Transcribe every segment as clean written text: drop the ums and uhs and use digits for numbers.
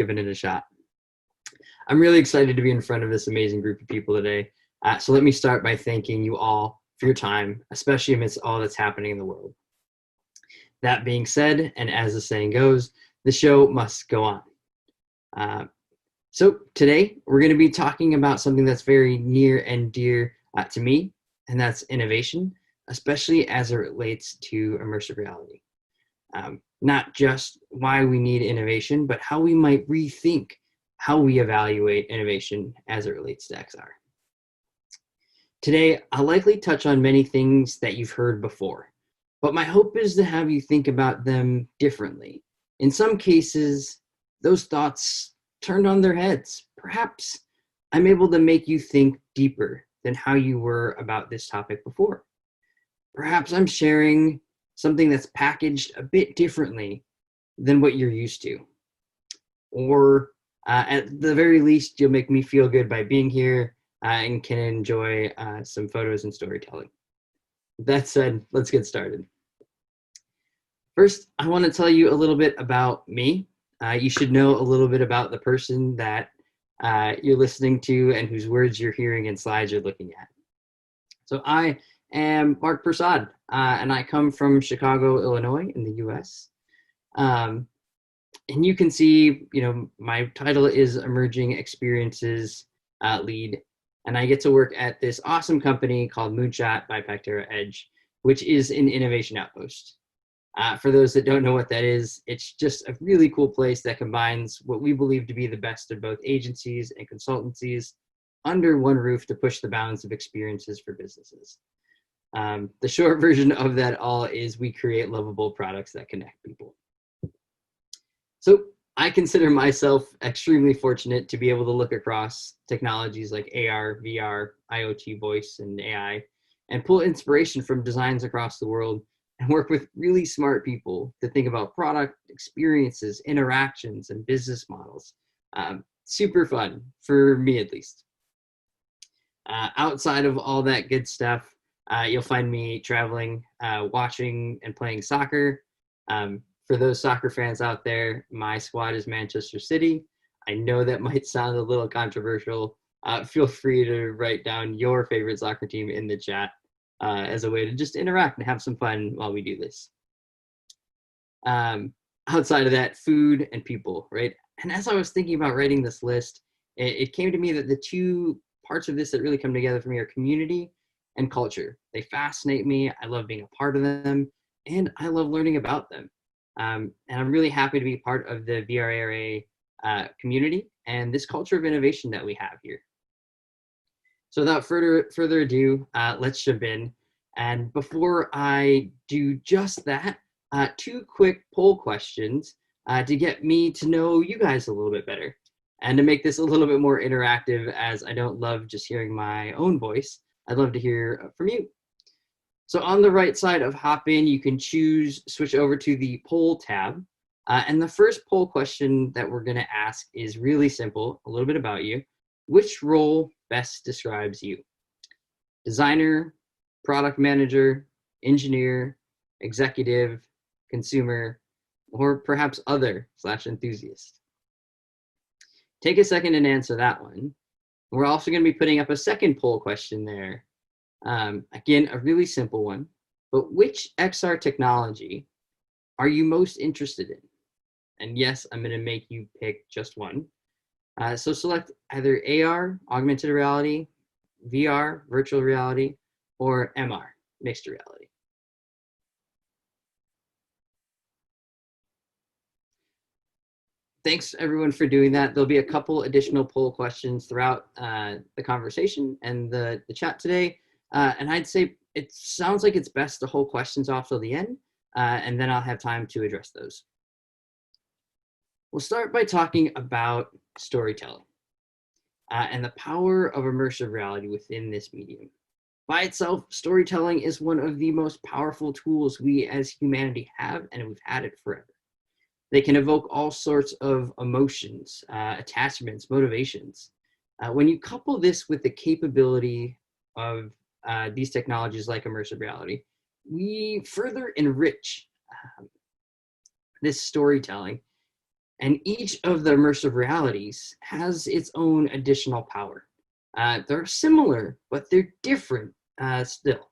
giving it a shot. I'm really excited to be in front of this amazing group of people today. So let me start by thanking you all for your time, especially amidst all that's happening in the world. That being said, and as the saying goes, the show must go on. So today we're going to be talking about something that's very near and dear to me, and that's innovation, especially as it relates to immersive reality. Not just why we need innovation, but how we might rethink how we evaluate innovation as it relates to XR. Today, I'll likely touch on many things that you've heard before, but my hope is to have you think about them differently. In some cases, those thoughts turned on their heads. Perhaps I'm able to make you think deeper than how you were about this topic before. Perhaps I'm sharing something that's packaged a bit differently than what you're used to. Or at the very least, you'll make me feel good by being here and can enjoy some photos and storytelling. That said, let's get started. First, I want to tell you a little bit about me. You should know a little bit about the person that you're listening to and whose words you're hearing and slides you're looking at. So I am Mark Persaud, and I come from Chicago, Illinois in the US. And you can see, my title is Emerging Experiences Lead, and I get to work at this awesome company called Moonshot by Pactera Edge, which is an innovation outpost. For those that don't know what that is, it's just a really cool place that combines what we believe to be the best of both agencies and consultancies under one roof to push the bounds of experiences for businesses. The short version of that all is we create lovable products that connect people. So I consider myself extremely fortunate to be able to look across technologies like AR, VR, IoT, voice, and AI, and pull inspiration from designs across the world and work with really smart people to think about product experiences, interactions, and business models. Super fun, for me at least. Outside of all that good stuff, you'll find me traveling, watching, and playing soccer. For those soccer fans out there, my squad is Manchester City. I know that might sound a little controversial. Feel free to write down your favorite soccer team in the chat as a way to just interact and have some fun while we do this. Outside of that, food and people, right? And as I was thinking about writing this list, it came to me that the two parts of this that really come together for me are community and culture. They fascinate me. I love being a part of them, and I love learning about them. And I'm really happy to be part of the VRARA community and this culture of innovation that we have here. So without further ado, let's jump in. And before I do just that, two quick poll questions to get me to know you guys a little bit better and to make this a little bit more interactive, as I don't love just hearing my own voice. I'd love to hear from you. So on the right side of Hopin, you can switch over to the poll tab. And the first poll question that we're gonna ask is really simple, a little bit about you. Which role best describes you? Designer, product manager, engineer, executive, consumer, or perhaps other/enthusiast? Take a second and answer that one. We're also gonna be putting up a second poll question there. Again, a really simple one, but which XR technology are you most interested in? And yes, I'm going to make you pick just one. So select either AR, augmented reality, VR, virtual reality, or MR, mixed reality. Thanks everyone for doing that. There'll be a couple additional poll questions throughout the conversation and the chat today. And I'd say it sounds like it's best to hold questions off till the end, and then I'll have time to address those. We'll start by talking about storytelling and the power of immersive reality within this medium. By itself, storytelling is one of the most powerful tools we as humanity have, and we've had it forever. They can evoke all sorts of emotions, attachments, motivations. When you couple this with the capability of these technologies like immersive reality, we further enrich this storytelling And each of the immersive realities has its own additional power. They're similar, but they're different still.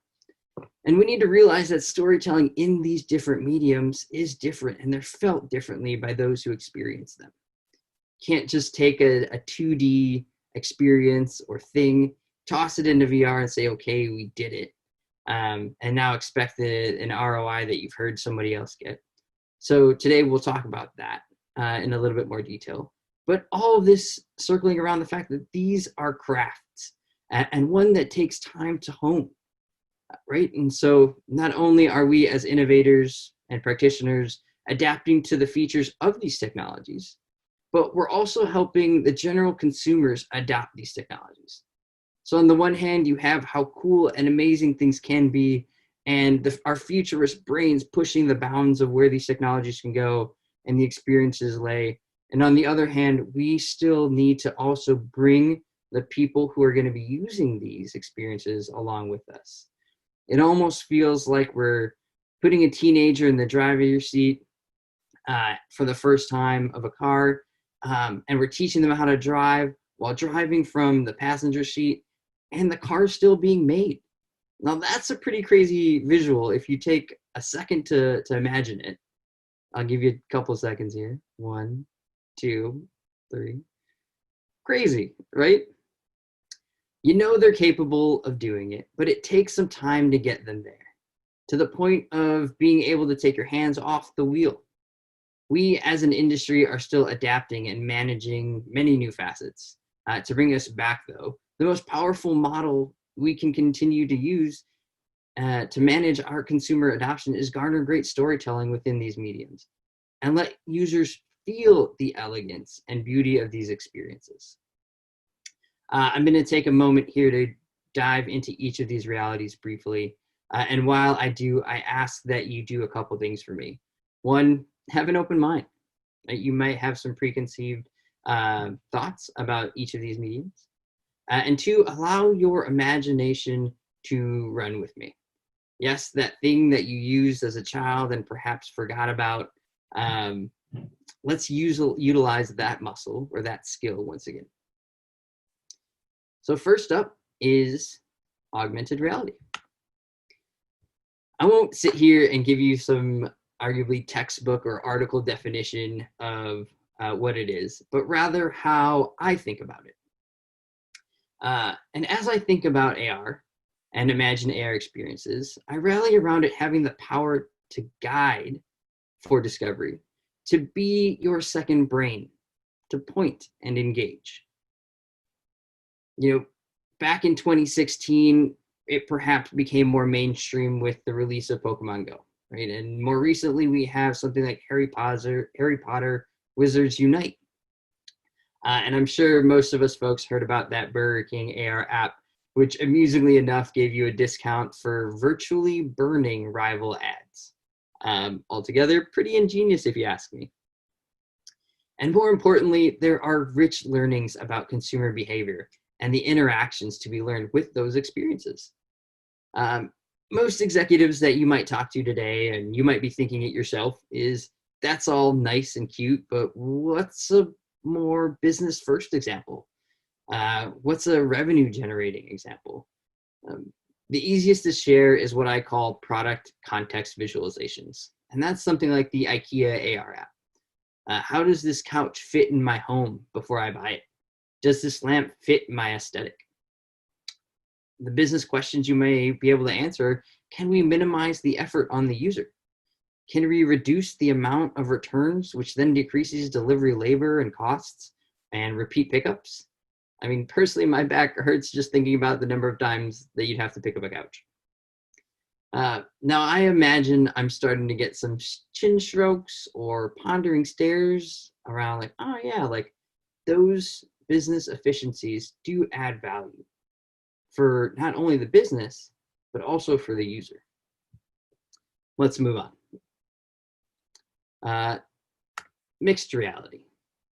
And we need to realize that storytelling in these different mediums is different, and they're felt differently by those who experience them. Can't just take a 2D experience or thing, toss it into VR and say, okay, we did it. And now expect an ROI that you've heard somebody else get. So today we'll talk about that in a little bit more detail. But all of this circling around the fact that these are crafts and one that takes time to hone, right? And so not only are we as innovators and practitioners adapting to the features of these technologies, but we're also helping the general consumers adopt these technologies. So on the one hand, you have how cool and amazing things can be, and our futurist brains pushing the bounds of where these technologies can go and the experiences lay. And on the other hand, we still need to also bring the people who are going to be using these experiences along with us. It almost feels like we're putting a teenager in the driver's seat for the first time of a car, and we're teaching them how to drive while driving from the passenger seat, and the car's still being made. Now that's a pretty crazy visual if you take a second to imagine it. I'll give you a couple seconds here. 1, 2, 3. Crazy, right? You know they're capable of doing it, but it takes some time to get them there, to the point of being able to take your hands off the wheel. We as an industry are still adapting and managing many new facets. To bring us back though, the most powerful model we can continue to use to manage our consumer adoption is garner great storytelling within these mediums and let users feel the elegance and beauty of these experiences. I'm going to take a moment here to dive into each of these realities briefly. And while I do, I ask that you do a couple things for me. One, have an open mind. You might have some preconceived thoughts about each of these mediums. And 2, allow your imagination to run with me. Yes, that thing that you used as a child and perhaps forgot about, let's utilize that muscle or that skill once again. So first up is augmented reality. I won't sit here and give you some arguably textbook or article definition of what it is, but rather how I think about it. And as I think about AR and imagine AR experiences, I rally around it having the power to guide for discovery, to be your second brain, to point and engage. You know, back in 2016, it perhaps became more mainstream with the release of Pokemon Go, right? And more recently, we have something like Harry Potter Wizards Unite. And I'm sure most of us folks heard about that Burger King AR app, which amusingly enough gave you a discount for virtually burning rival ads. Altogether, pretty ingenious if you ask me. And more importantly, there are rich learnings about consumer behavior and the interactions to be learned with those experiences. Most executives that you might talk to today, and you might be thinking it yourself, is that's all nice and cute, but what's a more business first example? What's a revenue generating example? The easiest to share is what I call product context visualizations. And that's something like the IKEA AR app. How does this couch fit in my home before I buy it? Does this lamp fit my aesthetic? The business questions you may be able to answer: can we minimize the effort on the user? Can we reduce the amount of returns, which then decreases delivery labor and costs and repeat pickups? I mean, personally, my back hurts just thinking about the number of times that you'd have to pick up a couch. Now, I imagine I'm starting to get some chin strokes or pondering stares around like, oh yeah, like those business efficiencies do add value for not only the business, but also for the user. Let's move on. Mixed reality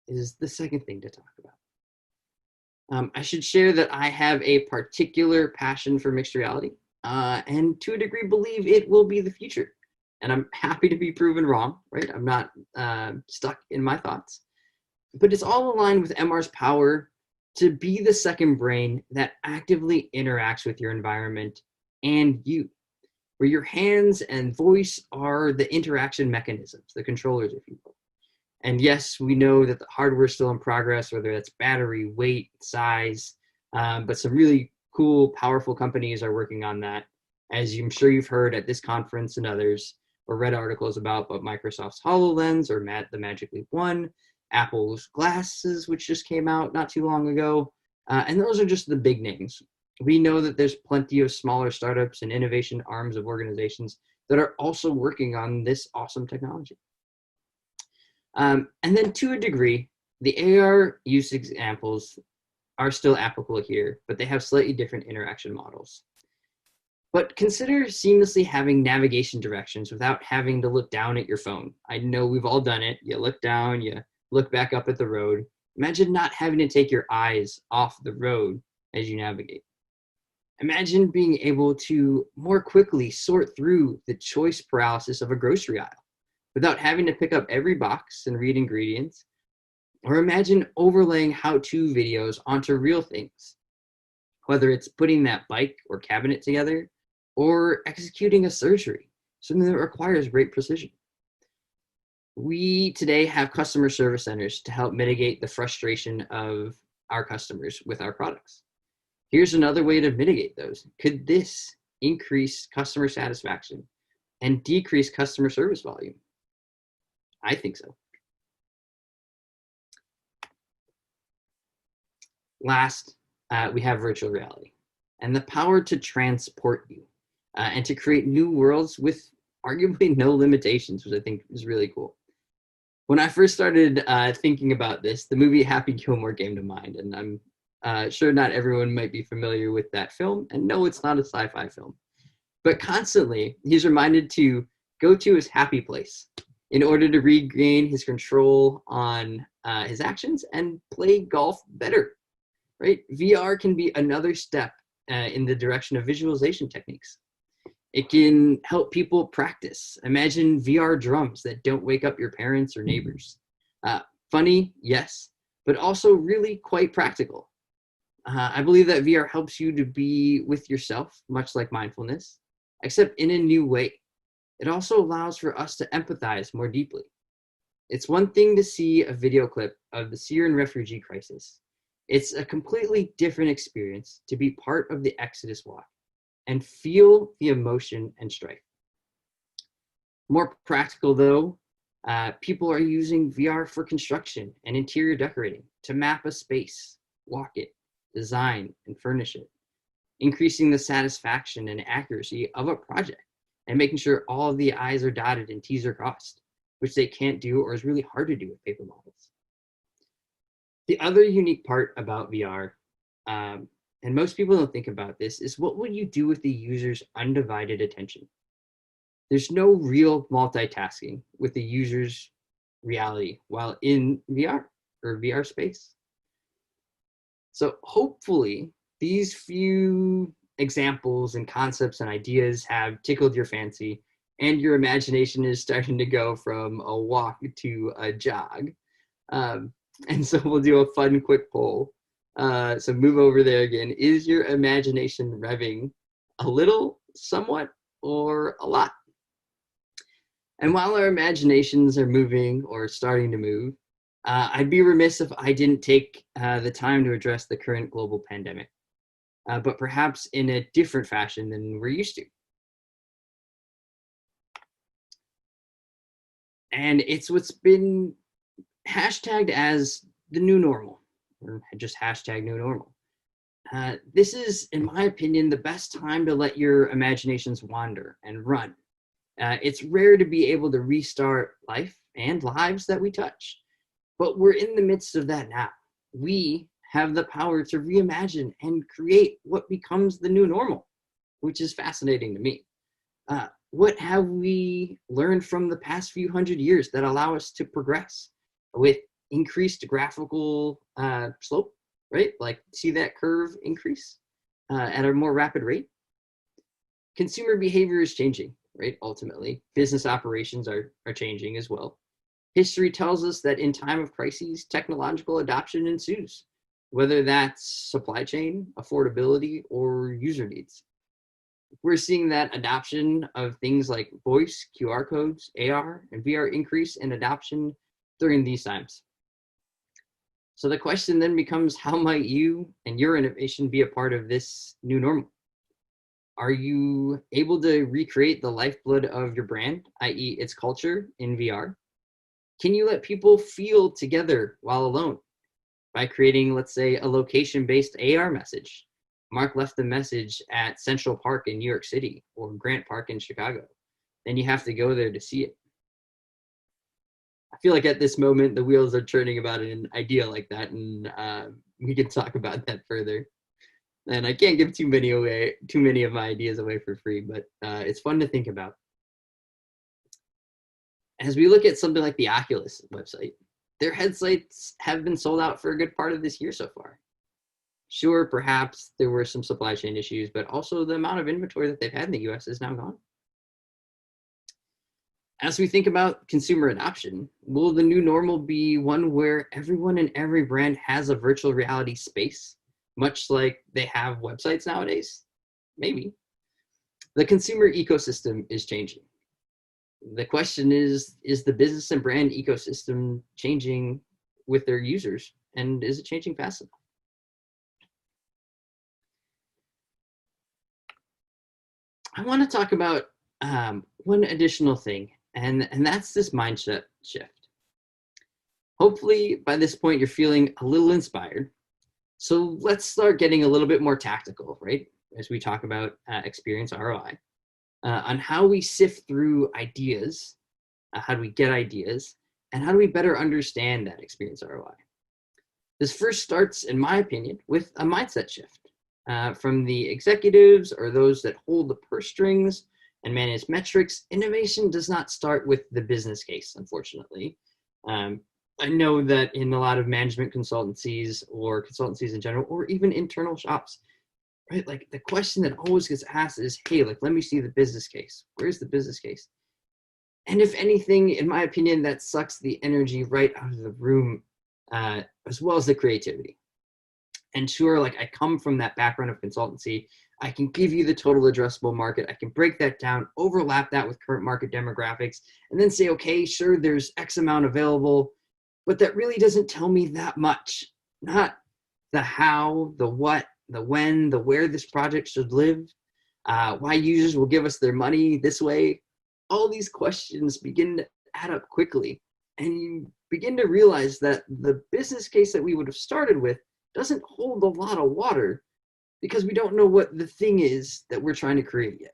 is the second thing to talk about. I should share that I have a particular passion for mixed reality, and to a degree believe it will be the future. And I'm happy to be proven wrong, right? I'm not stuck in my thoughts. But it's all aligned with MR's power to be the second brain that actively interacts with your environment and you, where your hands and voice are the interaction mechanisms, the controllers, if you will. And yes, we know that the hardware is still in progress, whether that's battery, weight, size, but some really cool, powerful companies are working on that. As I'm sure you've heard at this conference and others, or read articles about, but Microsoft's HoloLens or the Magic Leap 1, Apple's glasses, which just came out not too long ago. And those are just the big names. We know that there's plenty of smaller startups and innovation arms of organizations that are also working on this awesome technology. And then to a degree, the AR use examples are still applicable here, but they have slightly different interaction models. But consider seamlessly having navigation directions without having to look down at your phone. I know we've all done it. You look down, you look back up at the road. Imagine not having to take your eyes off the road as you navigate. Imagine being able to more quickly sort through the choice paralysis of a grocery aisle without having to pick up every box and read ingredients. Or imagine overlaying how-to videos onto real things, whether it's putting that bike or cabinet together or executing a surgery, something that requires great precision. We today have customer service centers to help mitigate the frustration of our customers with our products. Here's another way to mitigate those. Could this increase customer satisfaction and decrease customer service volume? I think so. Last, we have virtual reality and the power to transport you and to create new worlds with arguably no limitations, which I think is really cool. When I first started thinking about this, the movie Happy Gilmore came to mind, and I'm sure not everyone might be familiar with that film, and no, it's not a sci-fi film. But constantly, he's reminded to go to his happy place in order to regain his control on his actions and play golf better, right? VR can be another step in the direction of visualization techniques. It can help people practice. Imagine VR drums that don't wake up your parents or neighbors. Funny, yes, but also really quite practical. I believe that VR helps you to be with yourself, much like mindfulness, except in a new way. It also allows for us to empathize more deeply. It's one thing to see a video clip of the Syrian refugee crisis. It's a completely different experience to be part of the Exodus walk and feel the emotion and strife. More practical though, people are using VR for construction and interior decorating to map a space, walk it, design, and furnish it, increasing the satisfaction and accuracy of a project and making sure all of the I's are dotted and T's are crossed, which they can't do or is really hard to do with paper models. The other unique part about VR, and most people don't think about this, is what would you do with the user's undivided attention? There's no real multitasking with the user's reality while in VR or VR space. So hopefully these few examples and concepts and ideas have tickled your fancy and your imagination is starting to go from a walk to a jog. And so we'll do a fun quick poll. So move over there again. Is your imagination revving a little, somewhat, or a lot? And while our imaginations are moving or starting to move, I'd be remiss if I didn't take the time to address the current global pandemic, but perhaps in a different fashion than we're used to. And it's what's been hashtagged as the new normal, or just hashtag new normal. This is, in my opinion, the best time to let your imaginations wander and run. It's rare to be able to restart life and lives that we touch, but we're in the midst of that now. We have the power to reimagine and create what becomes the new normal, which is fascinating to me. What have we learned from the past few hundred years that allow us to progress with increased graphical slope, right? Like see that curve increase at a more rapid rate? Consumer behavior is changing, right? Ultimately, business operations are changing as well. History tells us that in time of crises, technological adoption ensues, whether that's supply chain, affordability, or user needs. We're seeing that adoption of things like voice, QR codes, AR, and VR increase in adoption during these times. So the question then becomes, how might you and your innovation be a part of this new normal? Are you able to recreate the lifeblood of your brand, i.e. its culture, in VR? Can you let people feel together while alone by creating, let's say, a location-based AR message? Mark left the message at Central Park in New York City or Grant Park in Chicago. Then you have to go there to see it. I feel like at this moment, the wheels are turning about an idea like that, and we can talk about that further. And I can't give too many of my ideas away for free, but it's fun to think about. As we look at something like the Oculus website, their headsets have been sold out for a good part of this year so far. Sure, perhaps there were some supply chain issues, but also the amount of inventory that they've had in the US is now gone. As we think about consumer adoption, will the new normal be one where everyone and every brand has a virtual reality space, much like they have websites nowadays? Maybe. The consumer ecosystem is changing. The question is the business and brand ecosystem changing with their users, and is it changing fast enough? I want to talk about one additional thing, and that's this mindset shift. Hopefully by this point you're feeling a little inspired. So let's start getting a little bit more tactical, right? As we talk about experience ROI, on how we sift through ideas, how do we get ideas, and how do we better understand that experience ROI? This first starts, in my opinion, with a mindset shift. From the executives or those that hold the purse strings and manage metrics, innovation does not start with the business case, unfortunately. I know that in a lot of management consultancies or consultancies in general, or even internal shops, right? Like the question that always gets asked is, hey, like, let me see the business case. Where's the business case? And if anything, in my opinion, that sucks the energy right out of the room, as well as the creativity. And sure, like I come from that background of consultancy, I can give you the total addressable market. I can break that down, overlap that with current market demographics, and then say, okay, sure, there's X amount available, but that really doesn't tell me that much. Not the how, the what, the when, the where this project should live, why users will give us their money this way. All these questions begin to add up quickly, and you begin to realize that the business case that we would have started with doesn't hold a lot of water because we don't know what the thing is that we're trying to create yet.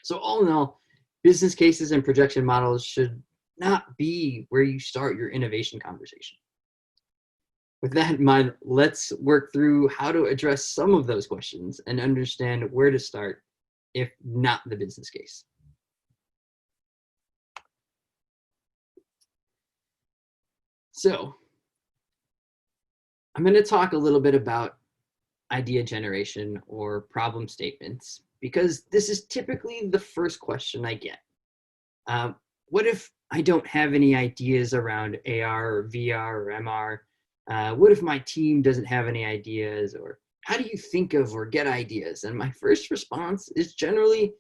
So all in all, business cases and projection models should not be where you start your innovation conversation. With that in mind, let's work through how to address some of those questions and understand where to start, if not the business case. So I'm going to talk a little bit about idea generation or problem statements, because this is typically the first question I get. What if I don't have any ideas around AR or VR or MR? What if my team doesn't have any ideas? Or how do you think of or get ideas? And my first response is generally,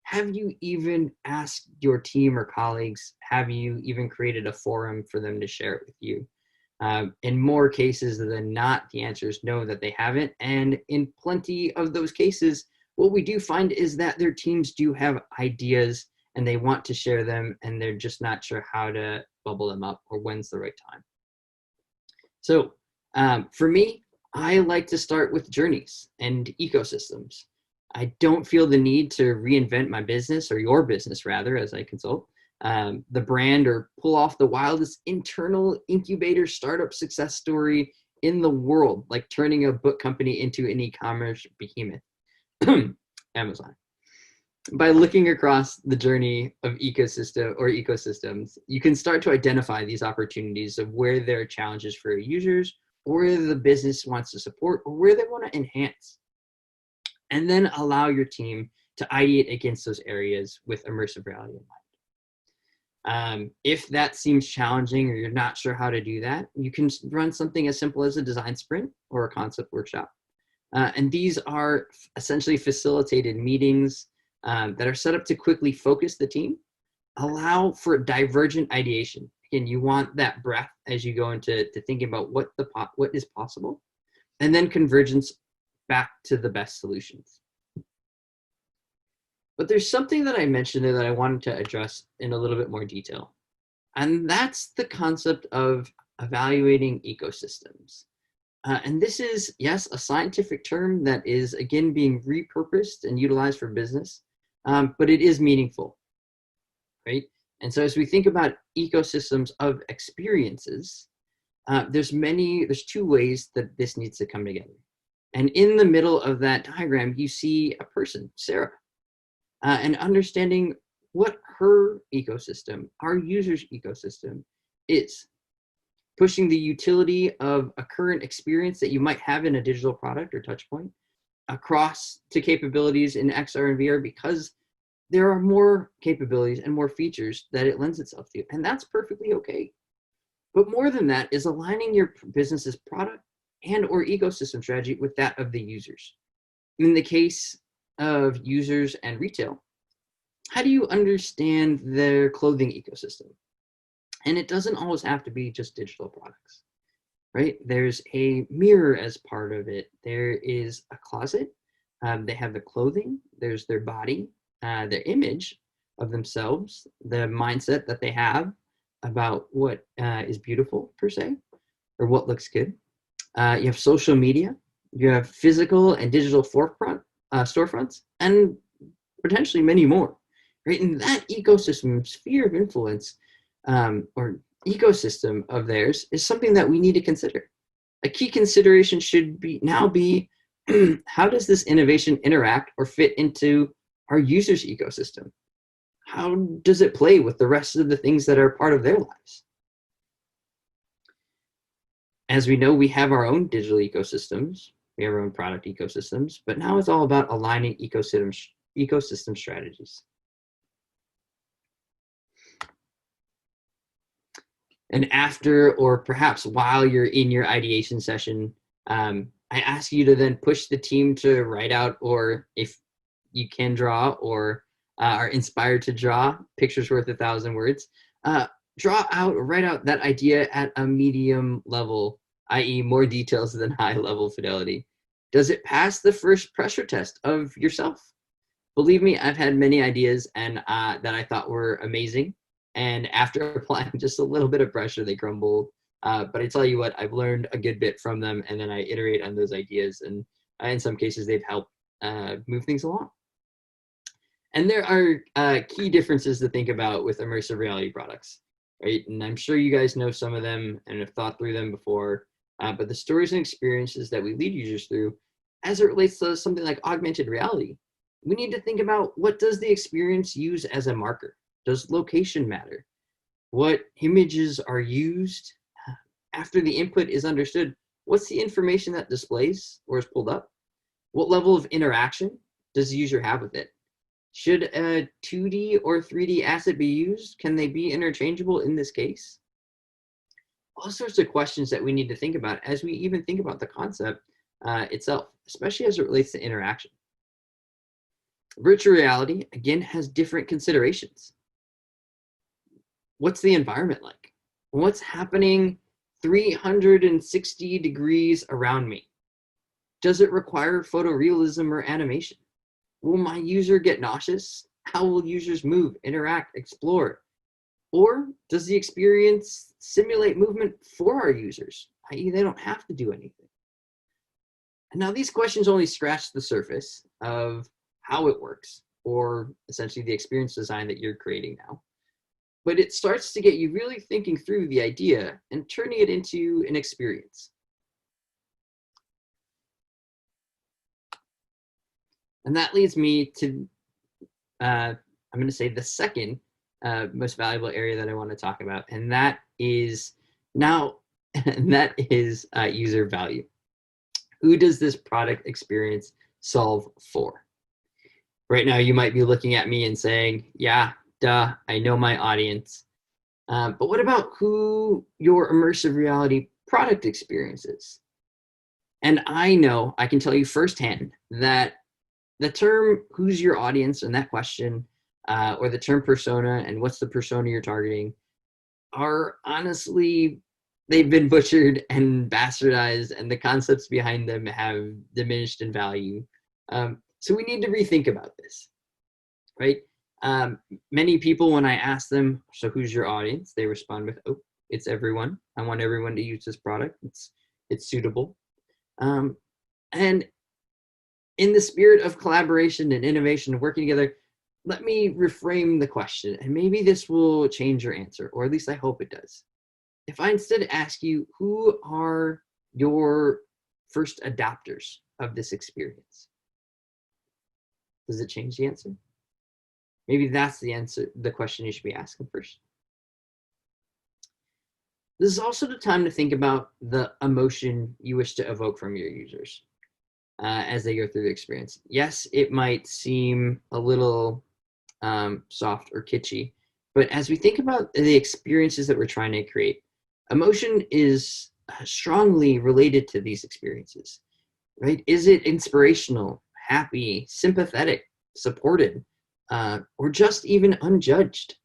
have you even asked your team or colleagues? Have you even created a forum for them to share it with you? In more cases than not, the answer is no, that they haven't. And in plenty of those cases, what we do find is that their teams do have ideas and they want to share them, and they're just not sure how to bubble them up or when's the right time. So for me, I like to start with journeys and ecosystems. I don't feel the need to reinvent my business, or your business rather, as I consult, the brand, or pull off the wildest internal incubator startup success story in the world, like turning a book company into an e-commerce behemoth, Amazon. By looking across the journey of ecosystems, you can start to identify these opportunities of where there are challenges for users, or where the business wants to support, or where they want to enhance. And then allow your team to ideate against those areas with immersive reality in mind. If that seems challenging or you're not sure how to do that, you can run something as simple as a design sprint or a concept workshop. And these are essentially facilitated meetings that are set up to quickly focus the team, allow for divergent ideation. Again, you want that breadth as you go into thinking about what is possible, and then convergence back to the best solutions. But there's something that I mentioned there that I wanted to address in a little bit more detail. And that's the concept of evaluating ecosystems. And this is, yes, a scientific term that is, again, being repurposed and utilized for business, but it is meaningful, right? And so as we think about ecosystems of experiences, there's two ways that this needs to come together. And in the middle of that diagram, you see a person, Sarah, and understanding what her ecosystem, our user's ecosystem, is. Pushing the utility of a current experience that you might have in a digital product or touch point across to capabilities in XR and VR, because there are more capabilities and more features that it lends itself to. And that's perfectly okay. But more than that is aligning your business's product and or ecosystem strategy with that of the users. In the case of users and retail, how do you understand their clothing ecosystem? And it doesn't always have to be just digital products, right? There's a mirror as part of it. There is a closet. They have the clothing. There's their body, their image of themselves, the mindset that they have about what is beautiful per se, or what looks good. You have social media. You have physical and digital storefronts, and potentially many more, right? And that ecosystem, sphere of influence, or ecosystem of theirs is something that we need to consider. A key consideration should be how does this innovation interact or fit into our users' ecosystem? How does it play with the rest of the things that are part of their lives? As we know, we have our own digital ecosystems, we have our own product ecosystems, but now it's all about aligning ecosystem strategies. And after, or perhaps while you're in your ideation session, I ask you to then push the team to write out, or if you can draw or are inspired to draw, pictures worth 1,000 words, draw out or write out that idea at a medium level, i.e. more details than high level fidelity. Does it pass the first pressure test of yourself? Believe me, I've had many ideas and that I thought were amazing. And after applying just a little bit of pressure, they crumbled. But I tell you what, I've learned a good bit from them, and then I iterate on those ideas. And in some cases, they've helped move things along. And there are key differences to think about with immersive reality products, right? And I'm sure you guys know some of them and have thought through them before. But the stories and experiences that we lead users through, as it relates to something like augmented reality, we need to think about, what does the experience use as a marker? Does location matter? What images are used? After the input is understood, what's the information that displays or is pulled up? What level of interaction does the user have with it? Should a 2D or 3D asset be used? Can they be interchangeable in this case? All sorts of questions that we need to think about as we even think about the concept itself, especially as it relates to interaction. Virtual reality, again, has different considerations. What's the environment like? What's happening 360 degrees around me? Does it require photorealism or animation? Will my user get nauseous? How will users move, interact, explore? Or does the experience simulate movement for our users, i.e. they don't have to do anything? And now these questions only scratch the surface of how it works, or essentially the experience design that you're creating now. But it starts to get you really thinking through the idea and turning it into an experience. And that leads me to, I'm going to say, the second most valuable area that I want to talk about, and that is user value. Who does this product experience solve for? Right now, you might be looking at me and saying, yeah, duh, I know my audience. But what about who your immersive reality product experience is? And I know, I can tell you firsthand that the term who's your audience and that question, or the term persona and what's the persona you're targeting, are honestly, they've been butchered and bastardized, and the concepts behind them have diminished in value. So we need to rethink about this, right? Many people, when I ask them, so who's your audience? They respond with, oh, it's everyone. I want everyone to use this product. It's suitable. And in the spirit of collaboration and innovation and working together, let me reframe the question, and maybe this will change your answer, or at least I hope it does. If I instead ask you, who are your first adopters of this experience? Does it change the answer? Maybe that's the answer, the question you should be asking first. This is also the time to think about the emotion you wish to evoke from your users as they go through the experience. Yes, it might seem a little soft or kitschy, but as we think about the experiences that we're trying to create, emotion is strongly related to these experiences, right? Is it inspirational, happy, sympathetic, supported, or just even unjudged?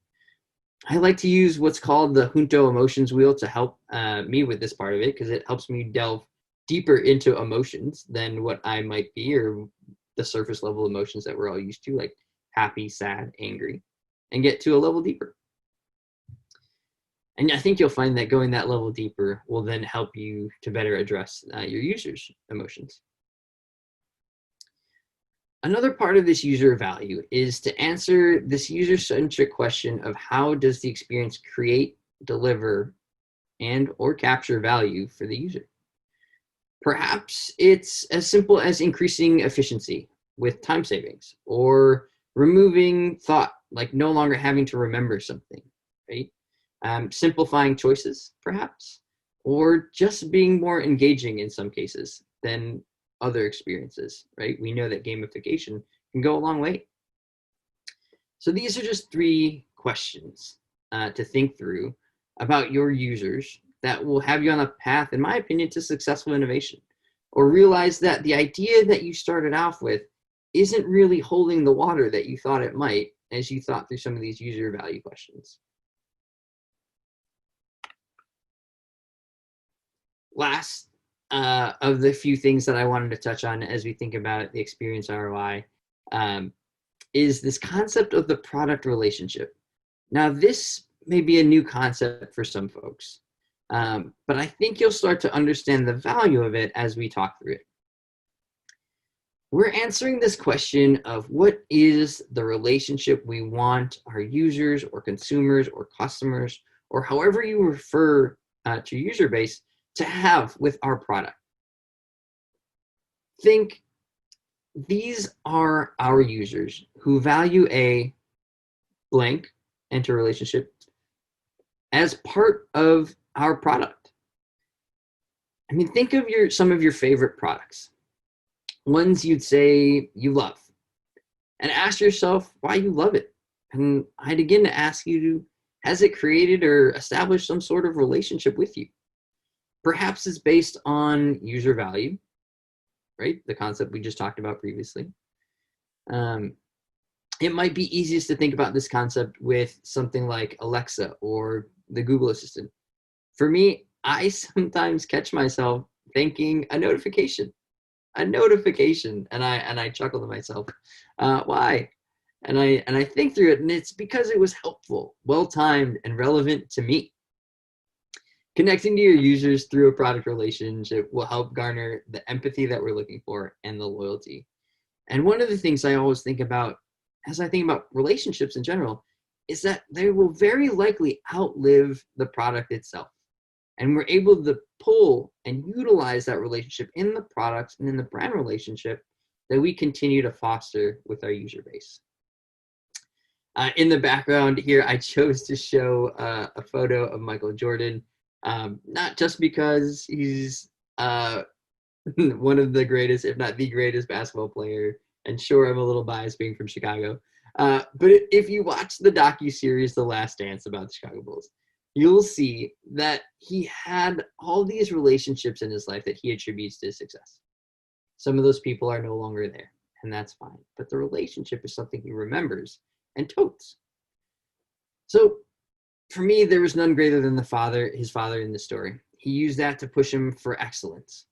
I like to use what's called the Junto emotions wheel to help me with this part of it, because it helps me delve deeper into emotions than what I might be, or the surface level emotions that we're all used to, like happy, sad, angry, and get to a level deeper. And I think you'll find that going that level deeper will then help you to better address your users' emotions. Another part of this user value is to answer this user-centric question of how does the experience create, deliver, and or capture value for the user. Perhaps it's as simple as increasing efficiency with time savings, or removing thought, like no longer having to remember something, right? Simplifying choices, perhaps, or just being more engaging in some cases than other experiences, right? We know that gamification can go a long way. So these are just 3 questions to think through about your users that will have you on a path, in my opinion, to successful innovation, or realize that the idea that you started off with isn't really holding the water that you thought it might as you thought through some of these user value questions. Last of the few things that I wanted to touch on as we think about the experience ROI is this concept of the product relationship. Now, this may be a new concept for some folks, but I think you'll start to understand the value of it as we talk through it. We're answering this question of what is the relationship we want our users or consumers or customers, or however you refer to user base, to have with our product. Think, these are our users who value a blank, enter relationship, as part of our product. I mean, think of some of your favorite products, ones you'd say you love, and ask yourself why you love it. And I'd again to ask you, has it created or established some sort of relationship with you? Perhaps it's based on user value, right? The concept we just talked about previously. It might be easiest to think about this concept with something like Alexa or the Google Assistant. For me, I sometimes catch myself thinking a notification, and I chuckle to myself, why? And I think through it, and it's because it was helpful, well-timed, and relevant to me. Connecting to your users through a product relationship will help garner the empathy that we're looking for and the loyalty. And one of the things I always think about as I think about relationships in general is that they will very likely outlive the product itself. And we're able to pull and utilize that relationship in the products and in the brand relationship that we continue to foster with our user base. In the background here, I chose to show a photo of Michael Jordan. Not just because he's one of the greatest, if not the greatest basketball player, and sure, I'm a little biased being from Chicago, but if you watch the docuseries The Last Dance about the Chicago Bulls, you'll see that he had all these relationships in his life that he attributes to his success. Some of those people are no longer there, and that's fine. But the relationship is something he remembers and totes. So for me, there was none greater than his father in the story. He used that to push him for excellence.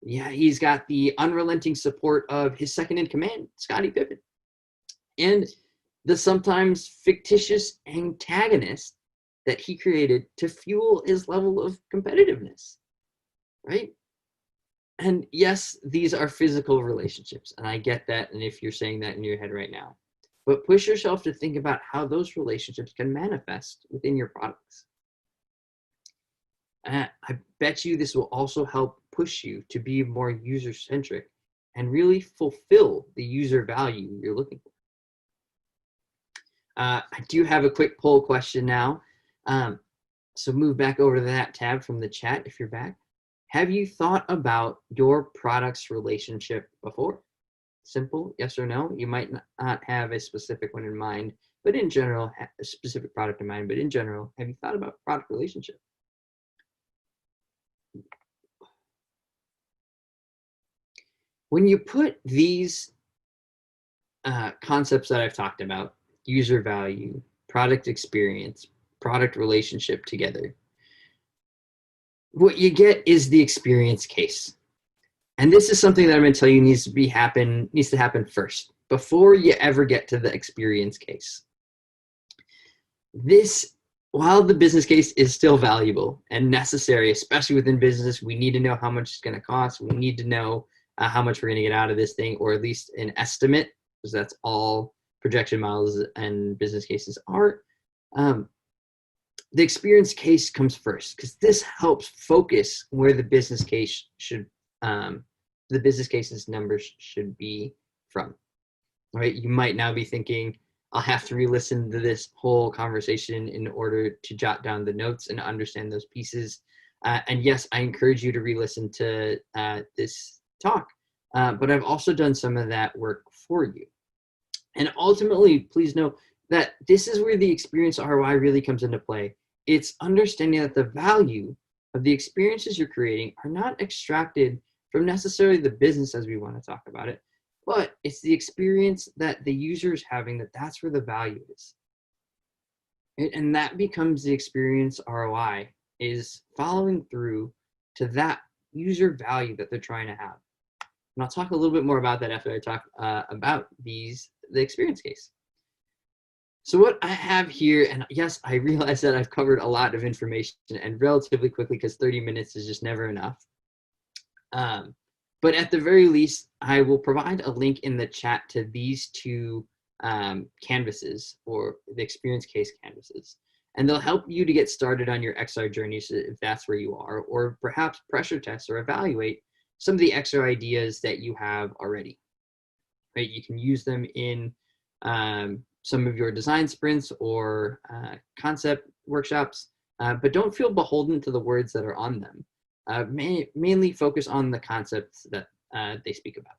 Yeah, he's got the unrelenting support of his second in command, Scottie Pippen, and the sometimes fictitious antagonist that he created to fuel his level of competitiveness, right? And yes, these are physical relationships, and I get that, and if you're saying that in your head right now, but push yourself to think about how those relationships can manifest within your products. I bet you this will also help push you to be more user-centric and really fulfill the user value you're looking for. I do have a quick poll question now. So move back over to that tab from the chat if you're back. Have you thought about your product's relationship before? Simple, yes or no. You might not have a specific one in mind, but in general, a specific product in mind, but in general, have you thought about product relationship? When you put these concepts that I've talked about, user value, product experience, product relationship together, what you get is the experience case. And this is something that I'm going to tell you needs to happen first before you ever get to the experience case. While the business case is still valuable and necessary, especially within business, we need to know how much it's going to cost. We need to know how much we're going to get out of this thing, or at least an estimate, because that's all projection models and business cases are. The experience case comes first because this helps focus where the business case the business case's numbers should be from. All right, you might now be thinking, I'll have to re-listen to this whole conversation in order to jot down the notes and understand those pieces. And yes, I encourage you to re-listen to this talk, but I've also done some of that work for you. And ultimately, please know that this is where the experience ROI really comes into play. It's understanding that the value of the experiences you're creating are not extracted from necessarily the business as we want to talk about it, but it's the experience that the user is having, that's where the value is. And that becomes the experience ROI, is following through to that user value that they're trying to have. And I'll talk a little bit more about that after I talk about the experience case. So what I have here, and yes, I realize that I've covered a lot of information and relatively quickly because 30 minutes is just never enough. But at the very least, I will provide a link in the chat to these two canvases, or the experience case canvases. And they'll help you to get started on your XR journey if that's where you are, or perhaps pressure test or evaluate some of the XR ideas that you have already. Right? You can use them in some of your design sprints or concept workshops, but don't feel beholden to the words that are on them. Mainly focus on the concepts that they speak about.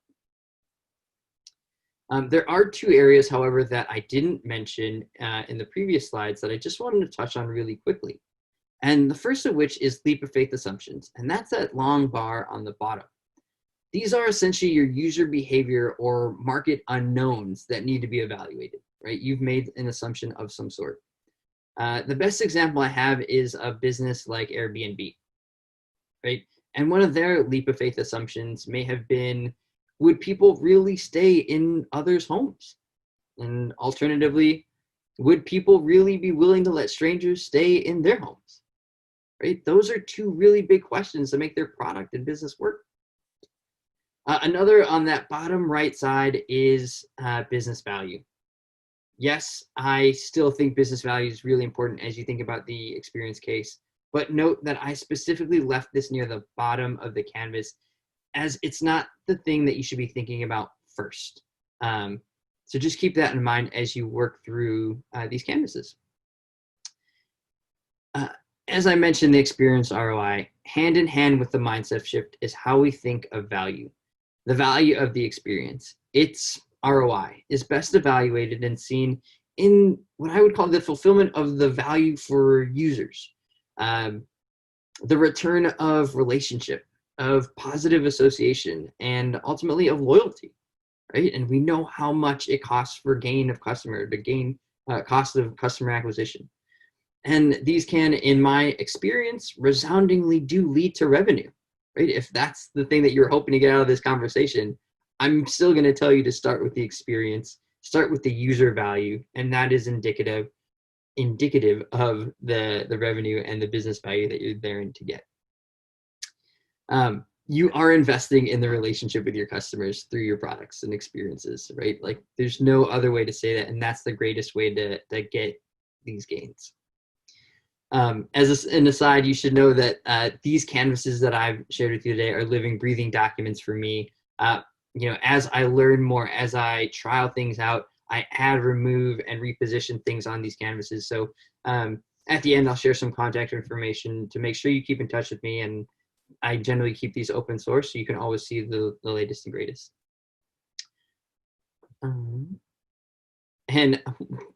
There are two areas, however, that I didn't mention in the previous slides that I just wanted to touch on really quickly. And the first of which is leap of faith assumptions, and that's that long bar on the bottom. These are essentially your user behavior or market unknowns that need to be evaluated, right? You've made an assumption of some sort. The best example I have is a business like Airbnb, right? And one of their leap of faith assumptions may have been, would people really stay in others' homes? And alternatively, would people really be willing to let strangers stay in their homes? Right? Those are two really big questions that make their product and business work. Another on that bottom right side is business value. Yes, I still think business value is really important as you think about the experience case, but note that I specifically left this near the bottom of the canvas, as it's not the thing that you should be thinking about first. So just keep that in mind as you work through these canvases. As I mentioned, the experience ROI, hand in hand with the mindset shift, is how we think of value. The value of the experience, its ROI, is best evaluated and seen in what I would call the fulfillment of the value for users, the return of relationship, of positive association, and ultimately of loyalty, right? And we know how much it costs for gain of customer, the gain cost of customer acquisition. And these can, in my experience, resoundingly do lead to revenue, right? If that's the thing that you're hoping to get out of this conversation, I'm still going to tell you to start with the experience, start with the user value, and that is indicative of the revenue and the business value that you're therein to get. You are investing in the relationship with your customers through your products and experiences, right? Like there's no other way to say that, and that's the greatest way to get these gains. As an aside, you should know that these canvases that I've shared with you today are living, breathing documents for me. As I learn more, as I trial things out, I add, remove, and reposition things on these canvases. So at the end, I'll share some contact information to make sure you keep in touch with me. And I generally keep these open source, so you can always see the latest and greatest. And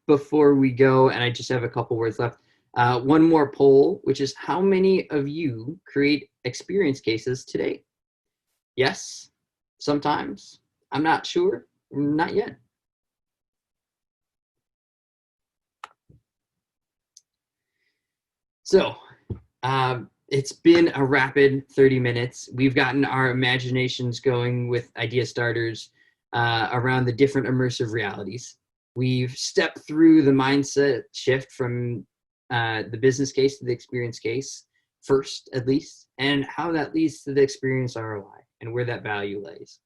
before we go, and I just have a couple words left, one more poll, which is how many of you create experience cases today? Yes, sometimes, I'm not sure, not yet. So it's been a rapid 30 minutes. We've gotten our imaginations going with idea starters around the different immersive realities. We've stepped through the mindset shift from the business case to the experience case first, at least, and how that leads to the experience ROI and where that value lays.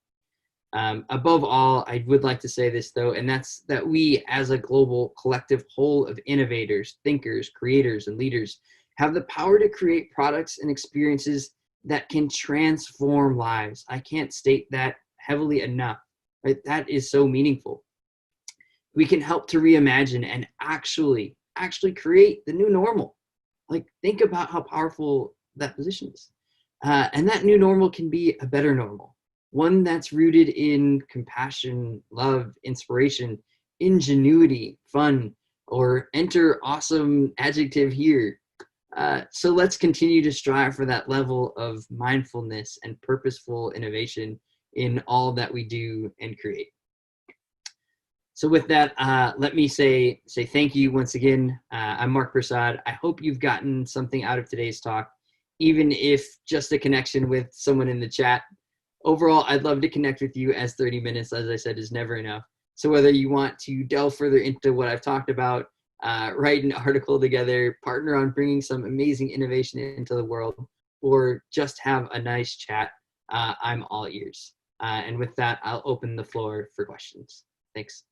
Above all, I would like to say this, though, and that's that we, as a global collective whole of innovators, thinkers, creators, and leaders, have the power to create products and experiences that can transform lives. I can't state that heavily enough, right? That is so meaningful. We can help to reimagine and actually create the new normal. Like, think about how powerful that position is. And that new normal can be a better normal, one that's rooted in compassion, love, inspiration, ingenuity, fun, or enter awesome adjective here. So let's continue to strive for that level of mindfulness and purposeful innovation in all that we do and create. So with that, let me say thank you once again. I'm Mark Persaud. I hope you've gotten something out of today's talk, even if just a connection with someone in the chat. Overall, I'd love to connect with you, as 30 minutes, as I said, is never enough. So whether you want to delve further into what I've talked about, write an article together, partner on bringing some amazing innovation into the world, or just have a nice chat, I'm all ears. And with that, I'll open the floor for questions. Thanks.